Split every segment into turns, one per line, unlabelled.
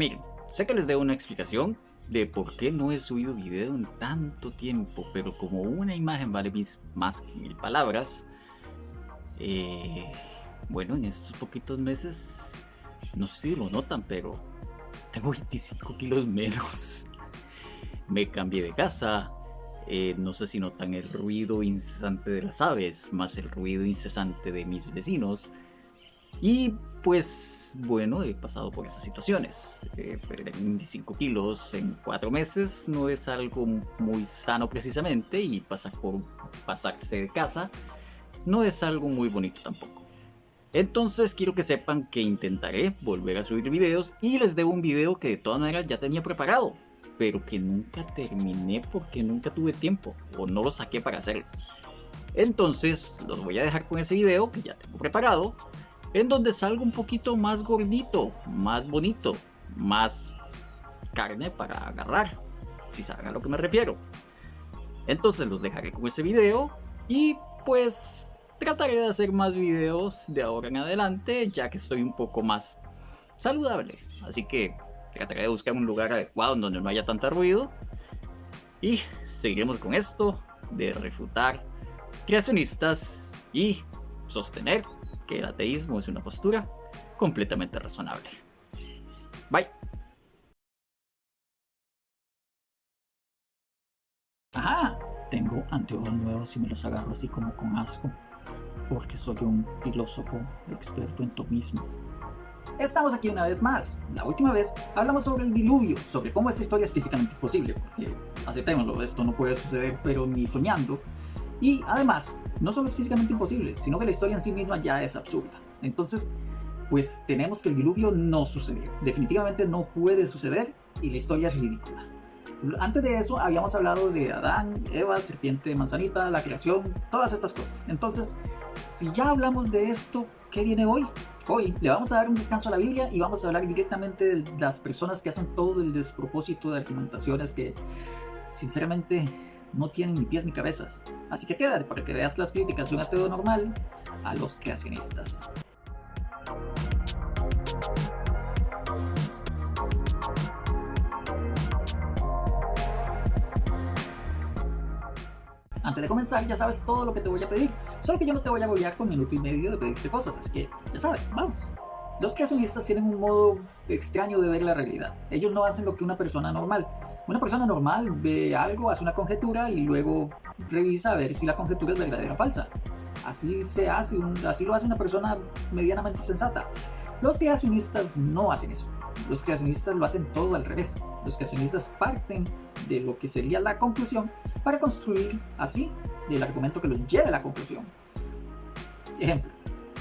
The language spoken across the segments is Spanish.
Miren, sé que les debo una explicación de por qué no he subido video en tanto tiempo, pero como una imagen vale más que 1000 palabras, eh, bueno, en estos poquitos meses, no sé si lo notan, pero tengo 25 kilos menos. Me cambié de casa, no sé si notan el ruido incesante de las aves, más el ruido incesante de mis vecinos. Y pues bueno, he pasado por esas situaciones. Perder 25 kilos en 4 meses no es algo muy sano precisamente, y pasarse de casa no es algo muy bonito tampoco. Entonces quiero que sepan que intentaré volver a subir videos, y les debo un video que de todas maneras ya tenía preparado, pero que nunca terminé porque nunca tuve tiempo o no lo saqué para hacerlo. Entonces los voy a dejar con ese video que ya tengo preparado, en donde salgo un poquito más gordito, más bonito, más carne para agarrar, si saben a lo que me refiero. Entonces los dejaré con ese video, y pues trataré de hacer más videos de ahora en adelante, ya que estoy un poco más saludable. Así que trataré de buscar un lugar adecuado en donde no haya tanto ruido, y seguiremos con esto de refutar creacionistas y sostener que el ateísmo es una postura completamente razonable. Bye.
Ajá, tengo anteojos nuevos y me los agarro así como con asco, porque soy un filósofo experto en tomismo. Estamos aquí una vez más. La última vez hablamos sobre el diluvio, sobre cómo esta historia es físicamente imposible, porque aceptémoslo, esto no puede suceder, pero ni soñando. Y además, no solo es físicamente imposible, sino que la historia en sí misma ya es absurda. Entonces, pues tenemos que el diluvio no sucedió. Definitivamente no puede suceder y la historia es ridícula. Antes de eso habíamos hablado de Adán, Eva, serpiente, manzanita, la creación, todas estas cosas. Entonces, si ya hablamos de esto, ¿qué viene hoy? Hoy le vamos a dar un descanso a la Biblia y vamos a hablar directamente de las personas que hacen todo el despropósito de argumentaciones que sinceramente no tienen ni pies ni cabezas. Así que quédate para que veas las críticas de un ateo normal a los creacionistas. Antes de comenzar, ya sabes todo lo que te voy a pedir, solo que yo no te voy a agobiar con minuto y medio de pedirte cosas, así que ya sabes, vamos. Los creacionistas tienen un modo extraño de ver la realidad. Ellos no hacen lo que una persona normal. Una persona normal ve algo, hace una conjetura y luego revisa a ver si la conjetura es verdadera o falsa. Así lo hace una persona medianamente sensata. Los creacionistas no hacen eso. Los creacionistas lo hacen todo al revés. Los creacionistas parten de lo que sería la conclusión para construir así el argumento que los lleve a la conclusión. Ejemplo,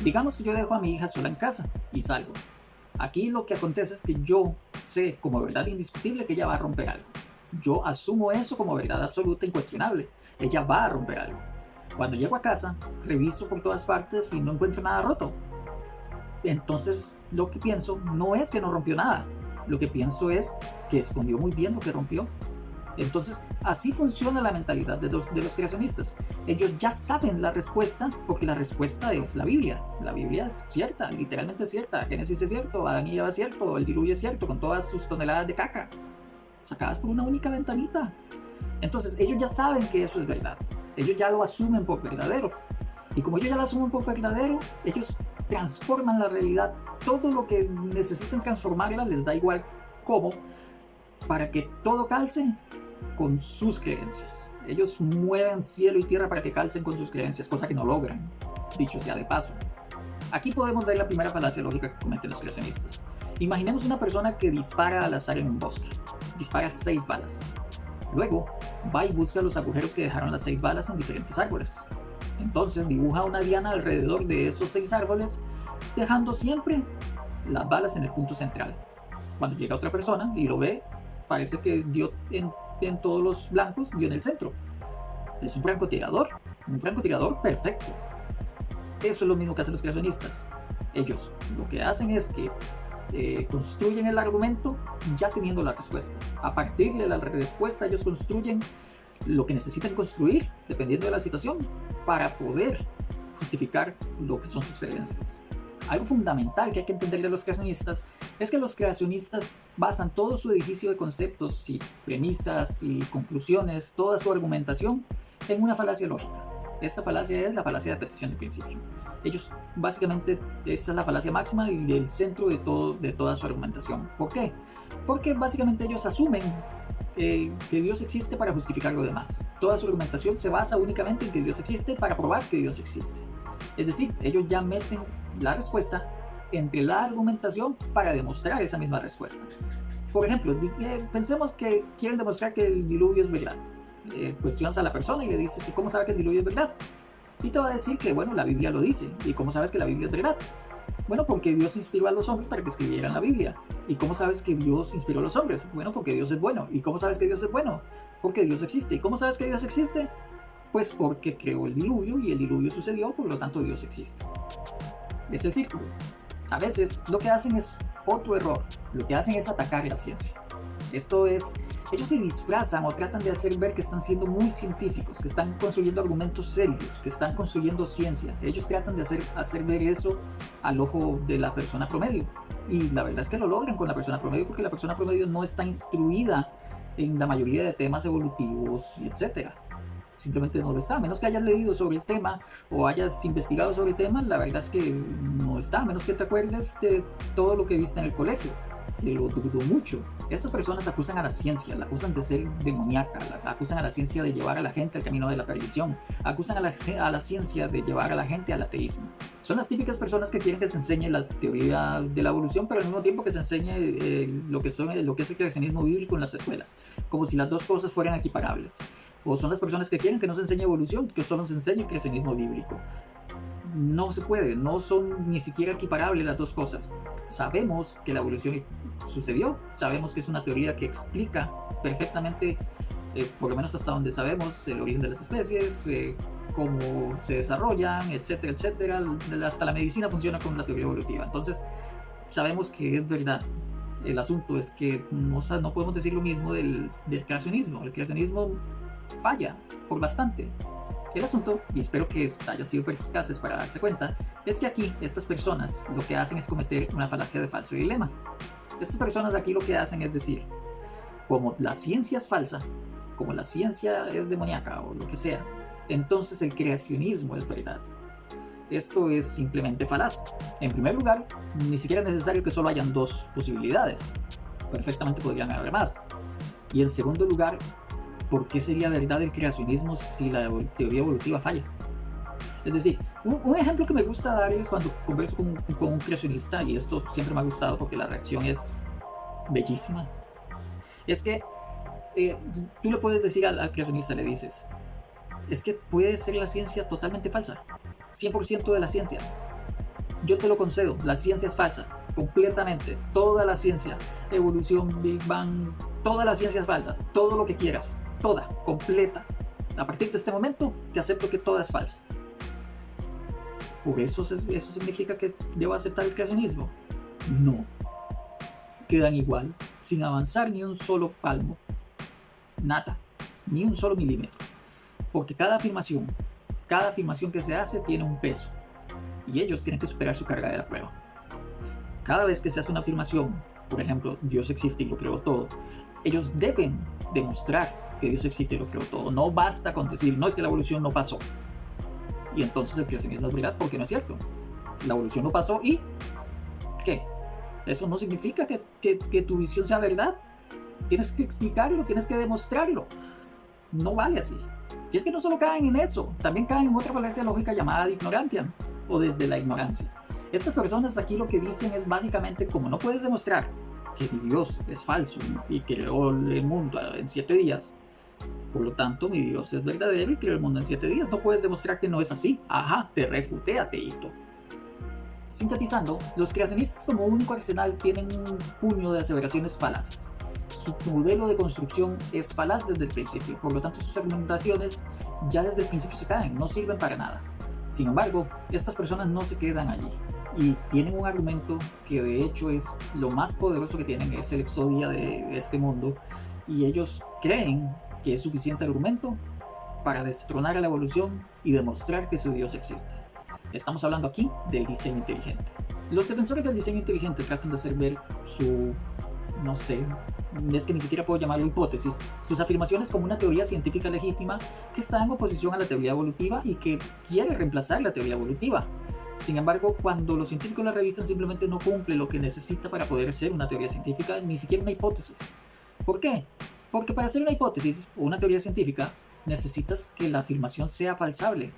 digamos que yo dejo a mi hija sola en casa y salgo. Aquí lo que acontece es que yo sé como verdad indiscutible que ella va a romper algo. Yo asumo eso como verdad absoluta e incuestionable. Ella va a romper algo. Cuando llego a casa, reviso por todas partes y no encuentro nada roto. Entonces lo que pienso no es que no rompió nada. Lo que pienso es que escondió muy bien lo que rompió. Entonces, así funciona la mentalidad de los creacionistas. Ellos ya saben la respuesta porque la respuesta es la Biblia. La Biblia es cierta, literalmente es cierta. Génesis es cierto, Adán y Eva es cierto, el diluvio es cierto, con todas sus toneladas de caca, sacadas por una única ventanita. Entonces, ellos ya saben que eso es verdad. Ellos ya lo asumen por verdadero. Y como ellos ya lo asumen por verdadero, ellos transforman la realidad. Todo lo que necesiten transformarla les da igual cómo, para que todo calce con sus creencias. Ellos mueven cielo y tierra para que calcen con sus creencias, cosa que no logran, dicho sea de paso. Aquí podemos ver la primera falacia lógica que cometen los creacionistas. Imaginemos una persona que dispara al azar en un bosque. Dispara 6 balas. Luego va y busca los agujeros que dejaron las 6 balas en diferentes árboles. Entonces dibuja una diana alrededor de esos 6 árboles, dejando siempre las balas en el punto central. Cuando llega otra persona y lo ve, parece que dio en todos los blancos, dio en el centro. Es un francotirador perfecto. Eso es lo mismo que hacen los creacionistas. Ellos lo que hacen es que construyen el argumento ya teniendo la respuesta. A partir de la respuesta ellos construyen lo que necesitan construir, dependiendo de la situación, para poder justificar lo que son sus creencias. Algo fundamental que hay que entender de los creacionistas es que los creacionistas basan todo su edificio de conceptos y premisas y conclusiones, toda su argumentación, en una falacia lógica. Esta falacia es la falacia de petición de principio. Ellos, básicamente, esta es la falacia máxima y el centro de toda su argumentación. ¿Por qué? Porque básicamente ellos asumen que Dios existe para justificar lo demás. Toda su argumentación se basa únicamente en que Dios existe para probar que Dios existe. Es decir, ellos ya meten la respuesta entre la argumentación para demostrar esa misma respuesta. Por ejemplo, pensemos que quieren demostrar que el diluvio es verdad. Cuestionas a la persona y le dices que cómo sabe que el diluvio es verdad. Y te va a decir que, bueno, la Biblia lo dice. ¿Y cómo sabes que la Biblia es verdad? Bueno, porque Dios inspiró a los hombres para que escribieran la Biblia. ¿Y cómo sabes que Dios inspiró a los hombres? Bueno, porque Dios es bueno. ¿Y cómo sabes que Dios es bueno? Porque Dios existe. ¿Y cómo sabes que Dios existe? Pues porque creó el diluvio y el diluvio sucedió, por lo tanto Dios existe. Es el círculo. A veces lo que hacen es otro error. Lo que hacen es atacar la ciencia. Esto es, ellos se disfrazan o tratan de hacer ver que están siendo muy científicos, que están construyendo argumentos serios, que están construyendo ciencia. Ellos tratan de hacer ver eso al ojo de la persona promedio. Y la verdad es que lo logran con la persona promedio porque la persona promedio no está instruida en la mayoría de temas evolutivos, etc. Simplemente no lo está, a menos que hayas leído sobre el tema o hayas investigado sobre el tema, la verdad es que no está, a menos que te acuerdes de todo lo que viste en el colegio, que lo dudo mucho. Estas personas acusan a la ciencia, la acusan de ser demoníaca, acusan a la ciencia de llevar a la gente al camino de la perdición, acusan a la ciencia de llevar a la gente al ateísmo. Son las típicas personas que quieren que se enseñe la teoría de la evolución, pero al mismo tiempo que se enseñe lo que es el creacionismo bíblico en las escuelas, como si las dos cosas fueran equiparables. O son las personas que quieren que no se enseñe evolución, que solo se enseñe creacionismo bíblico. No se puede, no son ni siquiera equiparables las dos cosas. Sabemos que la evolución sucedió, sabemos que es una teoría que explica perfectamente, por lo menos hasta donde sabemos, el origen de las especies, cómo se desarrollan, etcétera, etcétera. Hasta la medicina funciona con la teoría evolutiva. Entonces, sabemos que es verdad. El asunto es que no podemos decir lo mismo del creacionismo. El creacionismo falla por bastante. El asunto, y espero que hayan sido perspicaces para darse cuenta, es que aquí estas personas lo que hacen es cometer una falacia de falso dilema. Estas personas aquí lo que hacen es decir, como la ciencia es falsa, como la ciencia es demoníaca o lo que sea, entonces el creacionismo es verdad. Esto es simplemente falaz. En primer lugar, ni siquiera es necesario que solo hayan dos posibilidades. Perfectamente podrían haber más. Y en segundo lugar, ¿por qué sería verdad el creacionismo si la teoría evolutiva falla? Es decir, un ejemplo que me gusta dar es cuando converso con un creacionista, y esto siempre me ha gustado porque la reacción es bellísima. Es que tú le puedes decir al creacionista, le dices, es que puede ser la ciencia totalmente falsa, 100% de la ciencia. Yo te lo concedo, la ciencia es falsa, completamente, toda la ciencia, evolución, Big Bang, toda la ciencia es falsa, todo lo que quieras, toda, completa. A partir de este momento, te acepto que toda es falsa. ¿Por eso significa que debo aceptar el creacionismo? No. Quedan igual, sin avanzar ni un solo palmo. Nada, ni un solo milímetro. Porque cada afirmación que se hace tiene un peso. Y ellos tienen que superar su carga de la prueba. Cada vez que se hace una afirmación, por ejemplo, Dios existe y lo creó todo, ellos deben demostrar que Dios existe y lo creó todo. No basta con decir, no, es que la evolución no pasó. Y entonces el creacionismo es verdad, porque no es cierto. La evolución no pasó y... ¿qué? Eso no significa que tu visión sea verdad. Tienes que explicarlo, tienes que demostrarlo. No vale así. Y es que no solo caen en eso, también caen en otra falacia lógica llamada de ignorancia, o desde la ignorancia. Estas personas aquí lo que dicen es básicamente, como no puedes demostrar que mi Dios es falso y creó el mundo en 7 días, por lo tanto mi Dios es verdadero y creó el mundo en 7 días, no puedes demostrar que no es así. Ajá, te refuté, ateíto. Sintetizando, los creacionistas como único arsenal tienen un puño de aseveraciones falaces. Su modelo de construcción es falaz desde el principio, por lo tanto sus argumentaciones ya desde el principio se caen, no sirven para nada. Sin embargo, estas personas no se quedan allí y tienen un argumento que de hecho es lo más poderoso que tienen, es el exodia de este mundo, y ellos creen que es suficiente argumento para destronar a la evolución y demostrar que su Dios existe. Estamos hablando aquí del diseño inteligente. Los defensores del diseño inteligente tratan de hacer ver su, no sé, es que ni siquiera puedo llamarlo hipótesis, sus afirmaciones como una teoría científica legítima que está en oposición a la teoría evolutiva y que quiere reemplazar la teoría evolutiva. Sin embargo, cuando los científicos la revisan, simplemente no cumple lo que necesita para poder ser una teoría científica, ni siquiera una hipótesis. ¿Por qué? Porque para hacer una hipótesis o una teoría científica, necesitas que la afirmación sea falsable.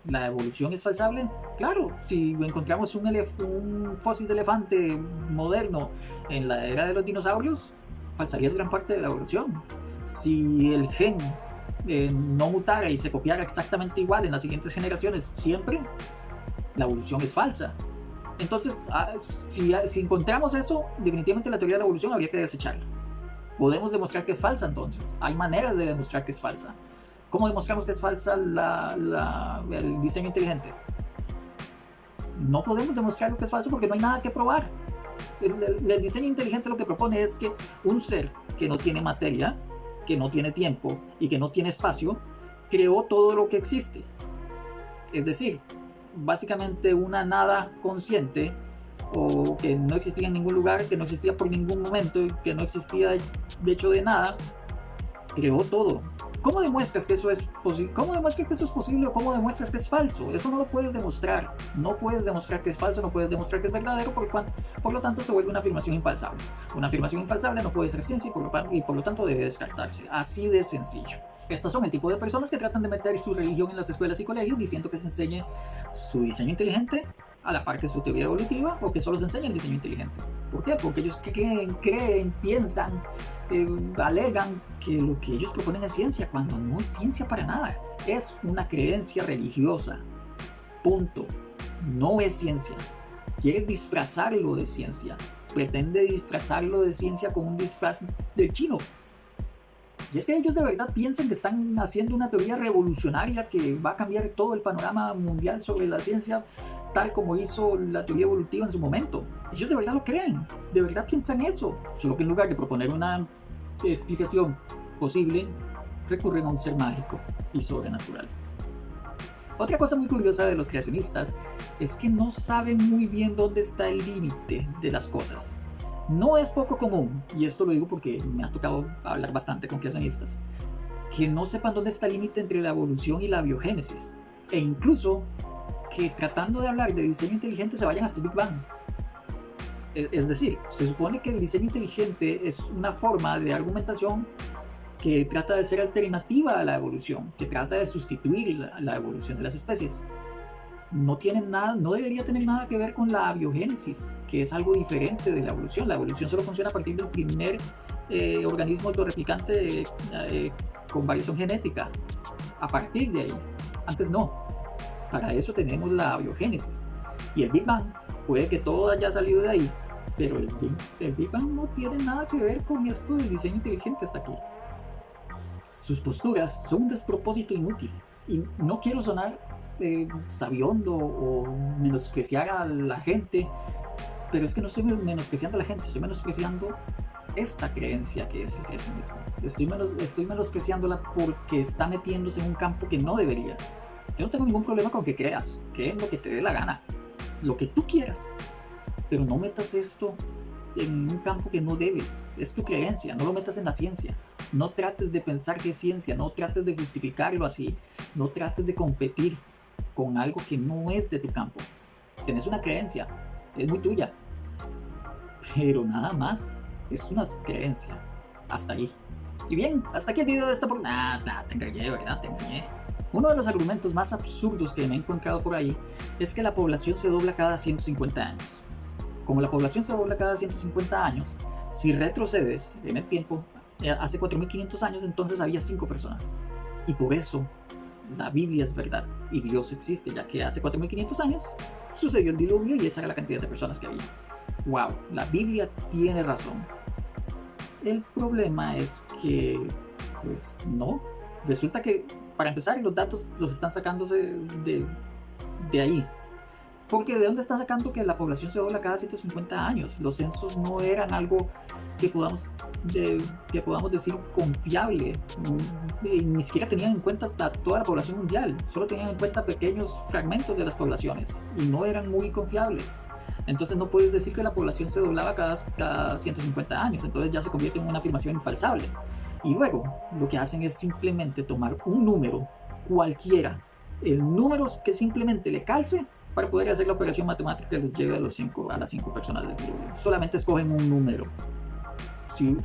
¿La evolución es falsable? Claro, si encontramos un fósil de elefante moderno en la era de los dinosaurios, falsarías gran parte de la evolución. Si el gen no mutara y se copiara exactamente igual en las siguientes generaciones siempre, la evolución es falsa. Entonces, si encontramos eso, definitivamente la teoría de la evolución habría que desecharla. Podemos demostrar que es falsa entonces. Hay maneras de demostrar que es falsa. ¿Cómo demostramos que es falsa el diseño inteligente? No podemos demostrar lo que es falso porque no hay nada que probar. El diseño inteligente lo que propone es que un ser que no tiene materia, que no tiene tiempo y que no tiene espacio, creó todo lo que existe. Es decir, básicamente una nada consciente, o que no existía en ningún lugar, que no existía por ningún momento y que no existía de hecho de nada, creó todo. ¿Cómo demuestras que eso es posible? ¿Cómo demuestras que eso es posible o cómo demuestras que es falso? Eso no lo puedes demostrar. No puedes demostrar que es falso, no puedes demostrar que es verdadero, por lo tanto se vuelve una afirmación infalsable. Una afirmación infalsable no puede ser ciencia y por lo tanto debe descartarse. Así de sencillo. Estas son el tipo de personas que tratan de meter su religión en las escuelas y colegios diciendo que se enseñe su diseño inteligente a la par que su teoría evolutiva, o que solo se enseña el diseño inteligente. ¿Por qué? Porque ellos creen, piensan, alegan que lo que ellos proponen es ciencia, cuando no es ciencia para nada. Es una creencia religiosa. Punto. No es ciencia. Quieres disfrazarlo de ciencia. Pretende disfrazarlo de ciencia con un disfraz del chino. Y es que ellos de verdad piensan que están haciendo una teoría revolucionaria que va a cambiar todo el panorama mundial sobre la ciencia, tal como hizo la teoría evolutiva en su momento. Ellos de verdad lo creen, de verdad piensan eso. Solo que en lugar de proponer una explicación posible, recurren a un ser mágico y sobrenatural. Otra cosa muy curiosa de los creacionistas es que no saben muy bien dónde está el límite de las cosas. No es poco común, y esto lo digo porque me ha tocado hablar bastante con creacionistas, que no sepan dónde está el límite entre la evolución y la biogénesis, e incluso que tratando de hablar de diseño inteligente se vayan hasta el Big Bang. Es decir, se supone que el diseño inteligente es una forma de argumentación que trata de ser alternativa a la evolución, que trata de sustituir la evolución de las especies. No debería tener nada que ver con la biogénesis, que es algo diferente de la evolución. La evolución solo funciona a partir del primer organismo autorreplicante con variación genética. A partir de ahí. Antes no. Para eso tenemos la biogénesis. Y el Big Bang, puede que todo haya salido de ahí, pero el Big Bang no tiene nada que ver con esto del diseño inteligente hasta aquí. Sus posturas son un despropósito inútil. Y no quiero sonar sabiondo o menospreciar a la gente, pero es que no estoy menospreciando a la gente, estoy menospreciando esta creencia que es el creacionismo. Estoy menospreciándola porque está metiéndose en un campo que no debería. Yo no tengo ningún problema con que creas, cree en lo que te dé la gana, lo que tú quieras, pero no metas esto en un campo que no debes. Es tu creencia, no lo metas en la ciencia. No trates de pensar que es ciencia, no trates de justificarlo así, no trates de competir con algo que no es de tu campo. Tienes una creencia, es muy tuya, pero nada más, es una creencia. Hasta ahí. Y bien, hasta aquí el video de esta por... te engañé, ¿verdad? Te engañé. Uno de los argumentos más absurdos que me he encontrado por ahí es que la población se dobla cada 150 años. Como la población se dobla cada 150 años, si retrocedes en el tiempo, hace 4500 años, entonces había 5 personas. Y por eso la Biblia es verdad y Dios existe, ya que hace 4500 años sucedió el diluvio y esa era la cantidad de personas que había. Wow, la Biblia tiene razón. El problema es que, pues no. Resulta que, para empezar, los datos los están sacándose de ahí. Porque ¿de dónde está sacando que la población se dobla cada 150 años? Los censos no eran algo que podamos decir confiable. Ni siquiera tenían en cuenta toda la población mundial. Solo tenían en cuenta pequeños fragmentos de las poblaciones. Y no eran muy confiables. Entonces no puedes decir que la población se doblaba cada 150 años, entonces ya se convierte en una afirmación infalsable. Y luego lo que hacen es simplemente tomar un número cualquiera, el número que simplemente le calce, para poder hacer la operación matemática que los lleve a las 5 personas del grupo. Solamente escogen un número. Si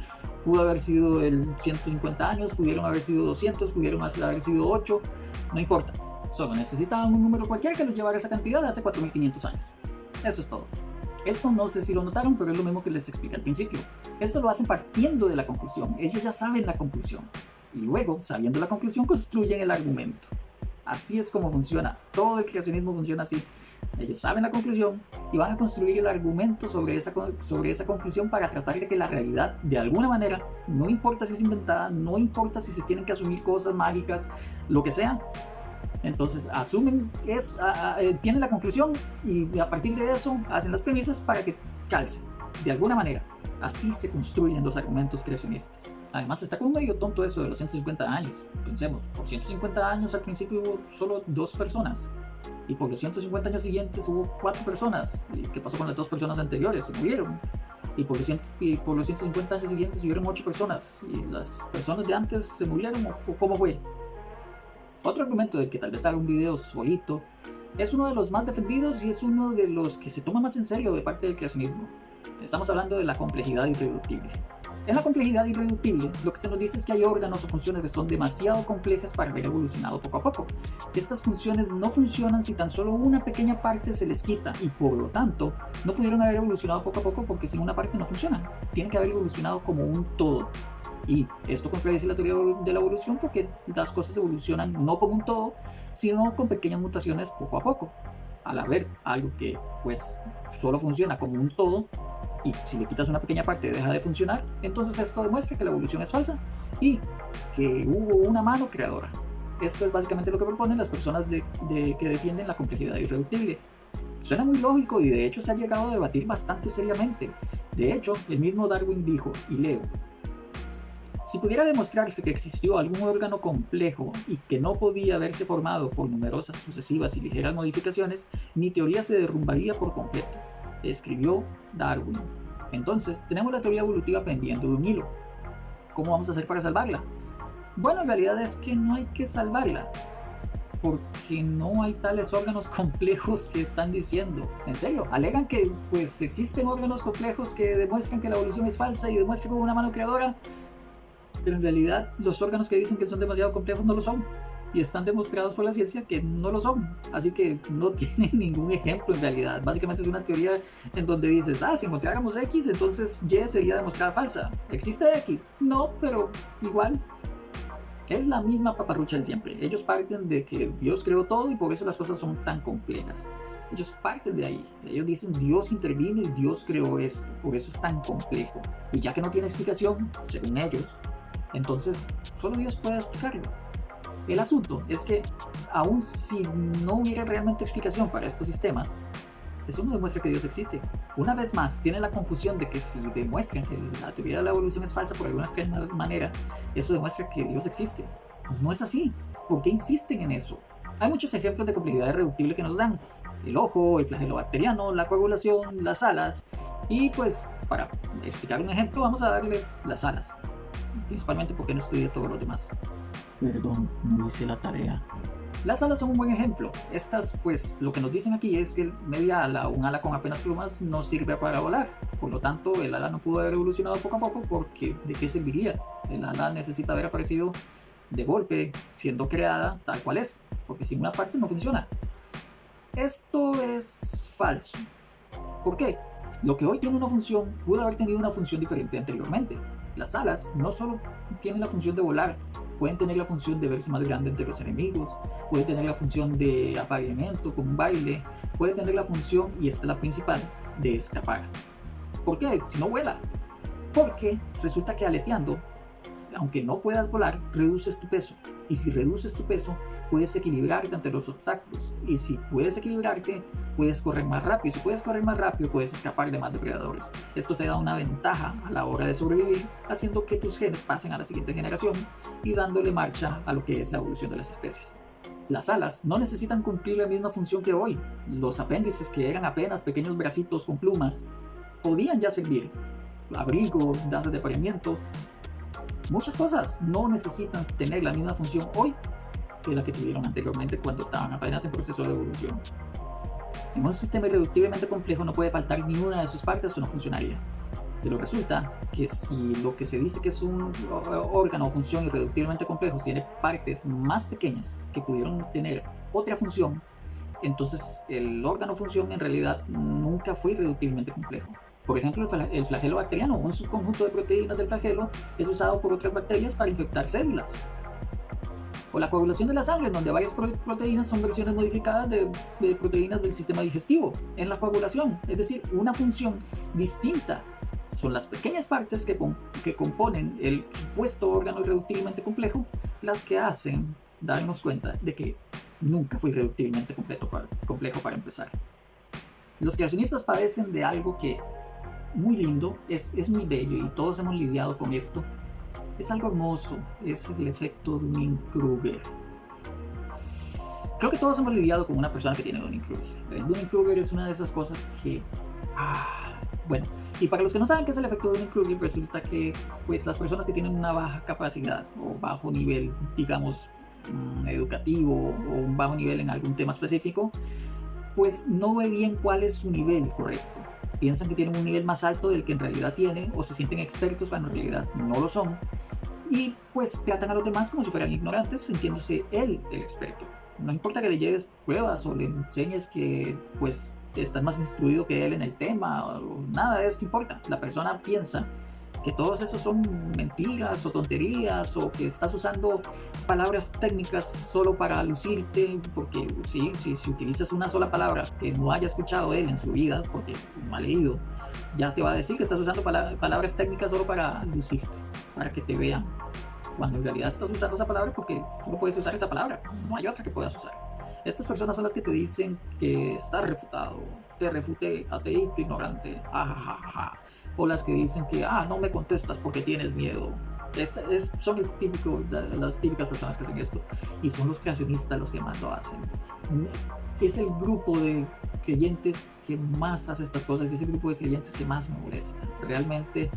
pudo haber sido el 150 años, pudieron haber sido 200, pudieron haber sido 8, no importa. Solo necesitaban un número cualquiera que los llevara a esa cantidad de hace 4500 años. Eso es todo. Esto no sé si lo notaron, pero es lo mismo que les expliqué al principio. Esto lo hacen partiendo de la conclusión. Ellos ya saben la conclusión. Y luego, sabiendo la conclusión, construyen el argumento. Así es como funciona. Todo el creacionismo funciona así. Ellos saben la conclusión y van a construir el argumento sobre esa conclusión para tratar de que la realidad, de alguna manera, no importa si es inventada, no importa si se tienen que asumir cosas mágicas, lo que sea. Entonces asumen, tienen la conclusión y a partir de eso hacen las premisas para que calce, de alguna manera. Así se construyen los argumentos creacionistas. Además está como medio tonto eso de los 150 años. Pensemos, por 150 años al principio hubo solo 2 personas. Y por los 150 años siguientes hubo 4 personas. ¿Y qué pasó con las 2 personas anteriores? Se murieron. Y por los 150 años siguientes hubieron 8 personas. ¿Y las personas de antes se murieron o cómo fue? Otro argumento del que tal vez haga un video solito es uno de los más defendidos y es uno de los que se toma más en serio de parte del creacionismo. Estamos hablando de la complejidad irreductible. En la complejidad irreductible, lo que se nos dice es que hay órganos o funciones que son demasiado complejas para haber evolucionado poco a poco. Estas funciones no funcionan si tan solo una pequeña parte se les quita y por lo tanto no pudieron haber evolucionado poco a poco porque sin una parte no funcionan. Tienen que haber evolucionado como un todo. Y esto contradice la teoría de la evolución porque las cosas evolucionan no como un todo, sino con pequeñas mutaciones poco a poco. Al haber algo que pues solo funciona como un todo, y si le quitas una pequeña parte deja de funcionar, entonces esto demuestra que la evolución es falsa y que hubo una mano creadora. Esto es básicamente lo que proponen las personas que defienden la complejidad irreductible. Suena muy lógico y de hecho se ha llegado a debatir bastante seriamente. De hecho, el mismo Darwin dijo, y leo: si pudiera demostrarse que existió algún órgano complejo y que no podía haberse formado por numerosas sucesivas y ligeras modificaciones, mi teoría se derrumbaría por completo, escribió Darwin. Entonces, tenemos la teoría evolutiva pendiendo de un hilo. ¿Cómo vamos a hacer para salvarla? Bueno, en realidad es que no hay que salvarla, porque no hay tales órganos complejos que están diciendo. En serio, alegan que pues existen órganos complejos que demuestran que la evolución es falsa y demuestran que hubo una mano creadora, pero en realidad los órganos que dicen que son demasiado complejos no lo son. Y están demostrados por la ciencia que no lo son. Así que no tienen ningún ejemplo en realidad. Básicamente es una teoría en donde dices, si encontráramos X, entonces Y sería demostrada falsa. ¿Existe X? No, pero igual. Es la misma paparrucha de siempre. Ellos parten de que Dios creó todo y por eso las cosas son tan complejas. Ellos parten de ahí. Ellos dicen Dios intervino y Dios creó esto. Por eso es tan complejo. Y ya que no tiene explicación, según ellos, entonces solo Dios puede explicarlo. El asunto es que, aun si no hubiera realmente explicación para estos sistemas, eso no demuestra que Dios existe. Una vez más, tienen la confusión de que si demuestran que la teoría de la evolución es falsa por alguna extraña manera, eso demuestra que Dios existe. No es así. ¿Por qué insisten en eso? Hay muchos ejemplos de complejidad irreductible que nos dan. El ojo, el flagelo bacteriano, la coagulación, las alas. Y pues, para explicar un ejemplo, vamos a darles las alas. Principalmente porque no estudié todo lo demás. Perdón, no hice la tarea. Las alas son un buen ejemplo. Estas, pues, lo que nos dicen aquí es que media ala, un ala con apenas plumas, no sirve para volar. Por lo tanto, el ala no pudo haber evolucionado poco a poco porque ¿de qué serviría? El ala necesita haber aparecido de golpe, siendo creada tal cual es, porque sin una parte no funciona. Esto es falso. ¿Por qué? Lo que hoy tiene una función pudo haber tenido una función diferente anteriormente. Las alas no solo tienen la función de volar, pueden tener la función de verse más grande entre los enemigos, pueden tener la función de apareamiento como un baile, pueden tener la función, y esta es la principal, de escapar. ¿Por qué? Si no vuela. Porque resulta que aleteando, aunque no puedas volar, reduces tu peso. Y si reduces tu peso, puedes equilibrarte ante los obstáculos. Y si puedes equilibrarte, puedes correr más rápido. Y si puedes correr más rápido, puedes escapar de más depredadores. Esto te da una ventaja a la hora de sobrevivir, haciendo que tus genes pasen a la siguiente generación y dándole marcha a lo que es la evolución de las especies. Las alas no necesitan cumplir la misma función que hoy. Los apéndices, que eran apenas pequeños bracitos con plumas, podían ya servir. Abrigo, tazas de apareamiento, muchas cosas no necesitan tener la misma función hoy que la que tuvieron anteriormente cuando estaban apenas en proceso de evolución. En un sistema irreductiblemente complejo no puede faltar ninguna de sus partes o no funcionaría. Pero resulta que si lo que se dice que es un órgano o función irreductiblemente complejo tiene partes más pequeñas que pudieron tener otra función, entonces el órgano o función en realidad nunca fue irreductiblemente complejo. Por ejemplo, el flagelo bacteriano, un subconjunto de proteínas del flagelo, es usado por otras bacterias para infectar células. O la coagulación de la sangre, en donde varias proteínas son versiones modificadas de proteínas del sistema digestivo en la coagulación, es decir, una función distinta. Son las pequeñas partes que componen el supuesto órgano irreductiblemente complejo las que hacen darnos cuenta de que nunca fue irreductiblemente complejo para empezar. Los creacionistas padecen de algo que muy lindo, es muy bello y todos hemos lidiado con esto. Es algo hermoso, es el efecto Dunning-Kruger. Creo que todos hemos lidiado con una persona que tiene Dunning-Kruger. El Dunning-Kruger es una de esas cosas que... bueno, y para los que no saben qué es el efecto Dunning-Kruger, resulta que pues, las personas que tienen una baja capacidad o bajo nivel, digamos, educativo o un bajo nivel en algún tema específico, pues no ve bien cuál es su nivel correcto. Piensan que tienen un nivel más alto del que en realidad tienen, o se sienten expertos cuando en realidad no lo son, y pues tratan a los demás como si fueran ignorantes, sintiéndose él el experto. No importa que le lleves pruebas o le enseñes que pues estás más instruido que él en el tema, o nada de eso importa. La persona piensa que todos esos son mentiras o tonterías, o que estás usando palabras técnicas solo para lucirte, porque si utilizas una sola palabra que no haya escuchado él en su vida, porque no ha leído, ya te va a decir que estás usando palabras técnicas solo para lucirte, para que te vean, cuando en realidad estás usando esa palabra porque solo puedes usar esa palabra, no hay otra que puedas usar. Estas personas son las que te dicen que estás refutado, te refuté, ateísta, ignorante, jajaja. O las que dicen que, no me contestas porque tienes miedo. Son las típicas personas que hacen esto. Y son los creacionistas los que más lo hacen. Es el grupo de creyentes que más hace estas cosas. Y es el grupo de creyentes que más me molesta. Realmente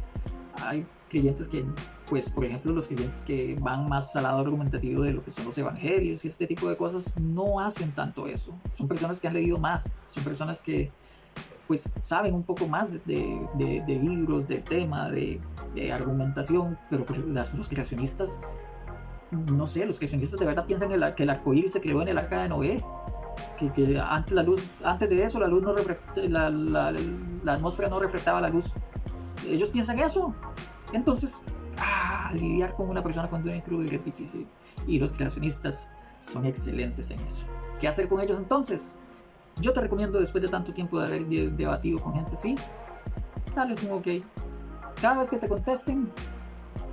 hay creyentes que, pues, por ejemplo, los creyentes que van más al lado argumentativo de lo que son los evangelios y este tipo de cosas, no hacen tanto eso. Son personas que han leído más. Son personas que pues saben un poco más de libros, del tema, de argumentación, pero los creacionistas, no sé, los creacionistas de verdad piensan que el arcoíris se creó en el arca de Noé, que antes de eso la luz no la atmósfera no reflectaba la luz. Ellos piensan eso. Entonces, lidiar con una persona con Dunning-Kruger es difícil, y los creacionistas son excelentes en eso. ¿Qué hacer con ellos entonces? Yo te recomiendo, después de tanto tiempo de haber debatido con gente así, darles un ok. Cada vez que te contesten,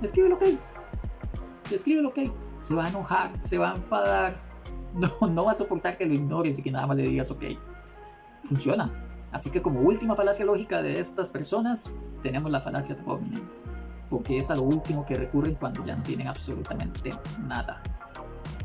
escríbele ok. Escríbele ok. Se va a enojar, se va a enfadar. No va a soportar que lo ignores y que nada más le digas ok. Funciona. Así que como última falacia lógica de estas personas, tenemos la falacia de hominem. Porque es a lo último que recurren cuando ya no tienen absolutamente nada.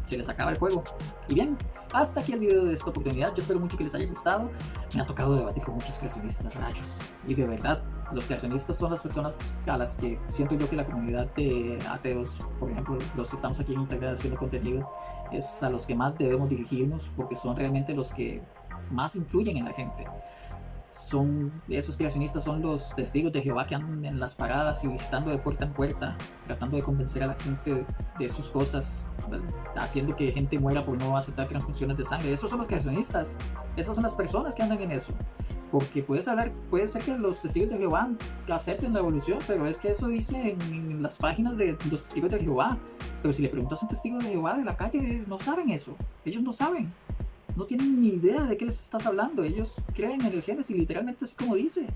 Se les acaba el juego. Y bien, hasta aquí el video de esta oportunidad. Yo espero mucho que les haya gustado. Me ha tocado debatir con muchos creacionistas, rayos. Y de verdad, los creacionistas son las personas a las que siento yo que la comunidad de ateos, por ejemplo, los que estamos aquí en internet haciendo contenido, es a los que más debemos dirigirnos, porque son realmente los que más influyen en la gente. Esos creacionistas son los testigos de Jehová que andan en las paradas y visitando de puerta en puerta, tratando de convencer a la gente de sus cosas, haciendo que gente muera por no aceptar transfusiones de sangre. Esos son los creacionistas. Esas son las personas que andan en eso. Porque puede ser que los testigos de Jehová acepten la evolución, pero es que eso dice en las páginas de los testigos de Jehová. Pero si le preguntas a un testigo de Jehová de la calle, no saben eso. Ellos no saben. No tienen ni idea de qué les estás hablando. Ellos creen en el Génesis literalmente así como dice.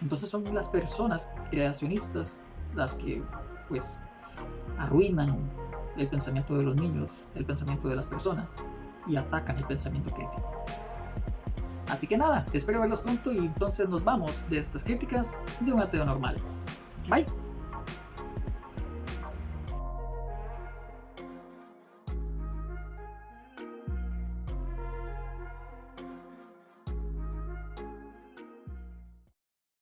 Entonces son las personas creacionistas las que pues arruinan el pensamiento de los niños, el pensamiento de las personas, y atacan el pensamiento crítico. Así que nada, espero verlos pronto, y entonces nos vamos de estas críticas de un ateo normal. Bye.